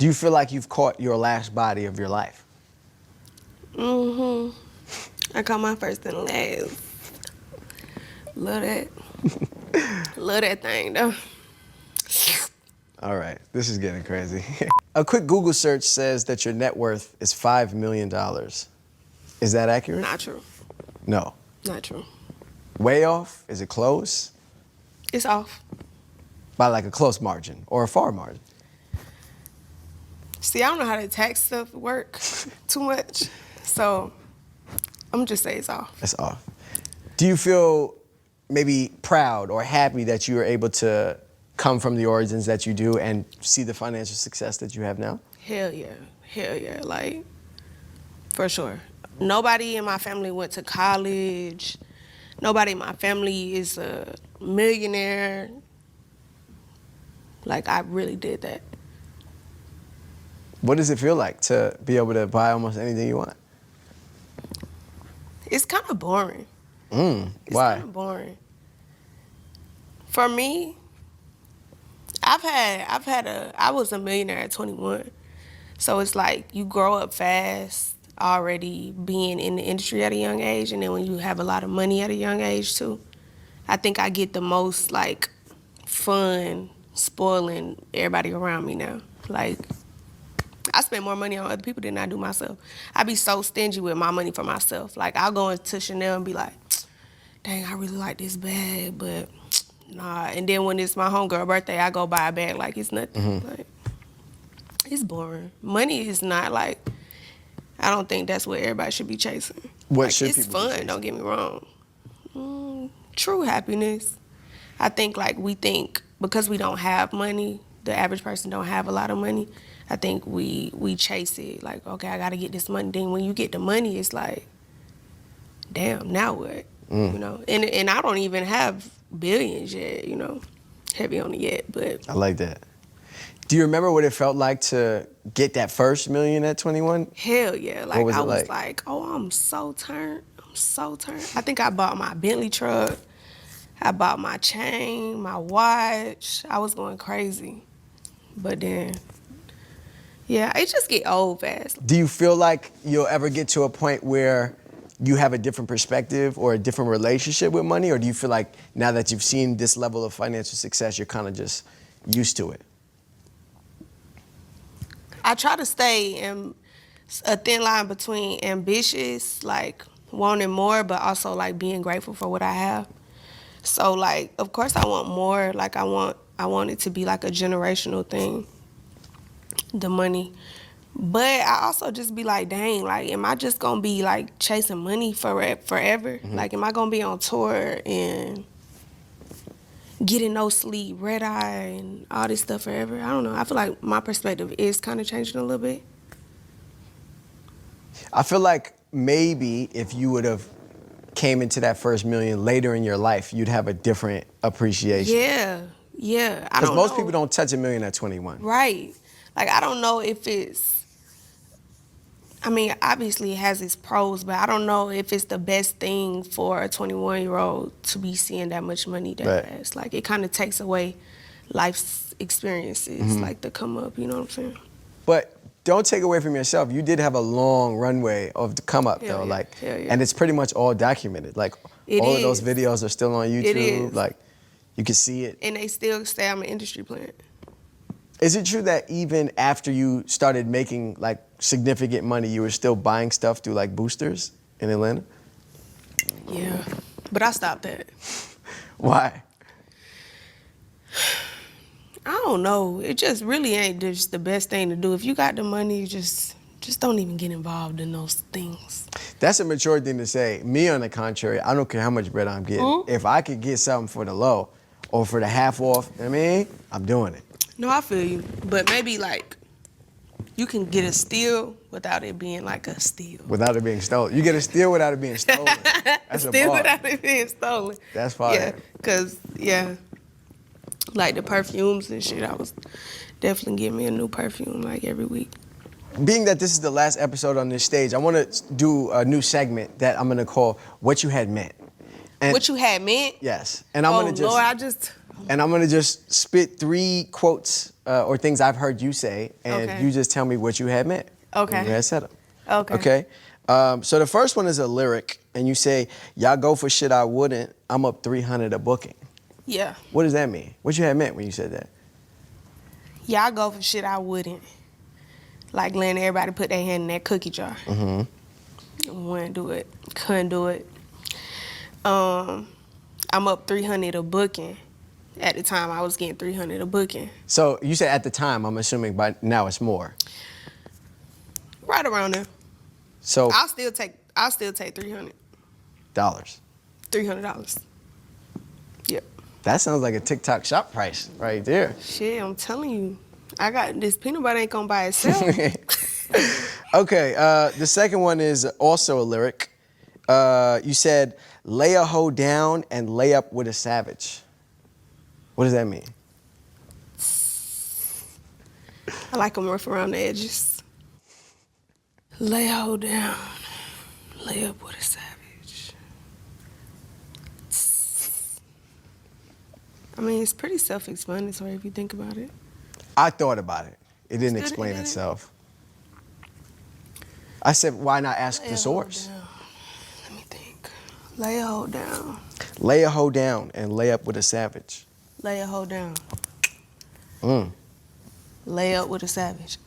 Do you feel like you've caught your last body of your life? Mm-hmm. I caught my first and last. Love that. Love that thing, though. All right, this is getting crazy. A quick Google search says that your net worth is $5 million. Is that accurate? Not true. No. Not true. Way off? Is it close? It's off. By like a close margin or a far margin? See, I don't know how the tax stuff work too much. So I'm just say it's off. It's off. Do you feel maybe proud or happy that you were able to come from the origins that you do and see the financial success that you have now? Hell yeah. Hell yeah. Like, for sure. Nobody in my family went to college. Nobody in my family is a millionaire. Like, I really did that. What does it feel like to be able to buy almost anything you want? It's kind of boring. Why? It's kind of boring. For me, I was a millionaire at 21. So it's like you grow up fast already being in the industry at a young age, and then when you have a lot of money at a young age too, I think I get the most like fun spoiling everybody around me now. Like, I spend more money on other people than I do myself. I be so stingy with my money for myself. Like, I'll go into Chanel and be like, dang, I really like this bag, but nah. And then when it's my homegirl birthday, I go buy a bag like it's nothing. Like, it's boring. Money is not like, I don't think that's what everybody should be chasing. What like, should it's people be fun, chasing? don't get me wrong. True happiness. I think like we think because we don't have money, the average person don't have a lot of money, I think we chase it like, okay, I gotta get this money. Then when you get the money, it's like, damn, now what? You know? And I don't even have billions yet, you know, heavy on it yet, but. I like that. Do you remember what it felt like to get that first million at 21? Hell yeah. Like, What was I it was like? like, oh, I'm so turned. I'm so turned. I think I bought my Bentley truck. I bought my chain, my watch. I was going crazy. But then, yeah, it just get old fast. Do you feel like you'll ever get to a point where you have a different perspective or a different relationship with money? Or do you feel like now that you've seen this level of financial success, you're kind of just used to it? I try to stay in a thin line between ambitious, like wanting more, but also like being grateful for what I have. So like, of course I want more. Like I want it to be like a generational thing, the money. But I also just be like, dang, like, am I just gonna be like chasing money forever? Like, am I gonna be on tour and getting no sleep, red eye, and all this stuff forever? I don't know. I feel like my perspective is kind of changing a little bit. I feel like maybe if you would have came into that first million later in your life, you'd have a different appreciation. Yeah. I Because don't most know. people don't touch $1 million at 21. Right. Like, I don't know if it's, I mean, obviously it has its pros, but I don't know if it's the best thing for a 21-year-old to be seeing that much money that Right. fast. Like, it kind of takes away life's experiences, like the come up, you know what I'm saying? But don't take away from yourself. You did have a long runway of the come up, Hell though. yeah. Like, Hell yeah. and it's pretty much all documented. Like, It all of those is. videos are still on YouTube. It is. Like, you can see it. And they still say I'm an industry plant. Is it true that even after you started making like significant money, you were still buying stuff through like boosters in Atlanta? Yeah. But I stopped that. Why? I don't know. It just really ain't just the best thing to do. If you got the money, just don't even get involved in those things. That's a mature thing to say. Me, on the contrary, I don't care how much bread I'm getting. If I could get something for the low or for the half off, I mean, I'm doing it. No, I feel you. But maybe like you can get a steal without it being like a steal. Without it being stolen. You get a steal without it being stolen. That's a Steal bar. without it being stolen. That's fire. Yeah, because, like the perfumes and shit, I was definitely getting me a new perfume like every week. Being that this is the last episode on this stage, I want to do a new segment that I'm going to call What You Had Meant. And What you had meant? yes. And I'm Oh, going to just Lord, and I'm going to just spit 3 quotes or things I've heard you say, and Okay. you just tell me what you had meant. Okay. When you had said them. Okay. Okay. So the first one is a lyric, and you say, "Y'all go for shit I wouldn't. I'm up 300 a booking." Yeah. What does that mean? What you had meant when you said that? Yeah, I go for shit I wouldn't. Like letting everybody put their hand in that cookie jar. Wouldn't do it. Couldn't do it. I'm up 300 a booking. At the time, I was getting 300 a booking. So you said at the time. I'm assuming by now it's more. Right around there. So I'll still take 300. dollars. $300. Yep. That sounds like a TikTok shop price right there. Shit, I'm telling you. I got this peanut butter ain't gonna buy itself. Okay, the second one is also a lyric. You said, "Lay a hoe down and lay up with a savage." What does that mean? I like them rough around the edges. Lay a hoe down, lay up with a savage. I mean, it's pretty self-explanatory if you think about it. I thought about it. It didn't Still explain didn't? itself. I said, why not ask Lay the a hoe source? down. Let me think. Lay a hoe down. Lay a hoe down and lay up with a savage. Lay a hoe down. Mm. Lay up with a savage.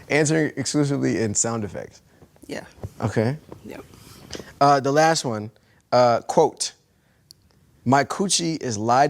Answering exclusively in sound effects. Yeah. Okay. Yep. The last one, quote, "My coochie is lied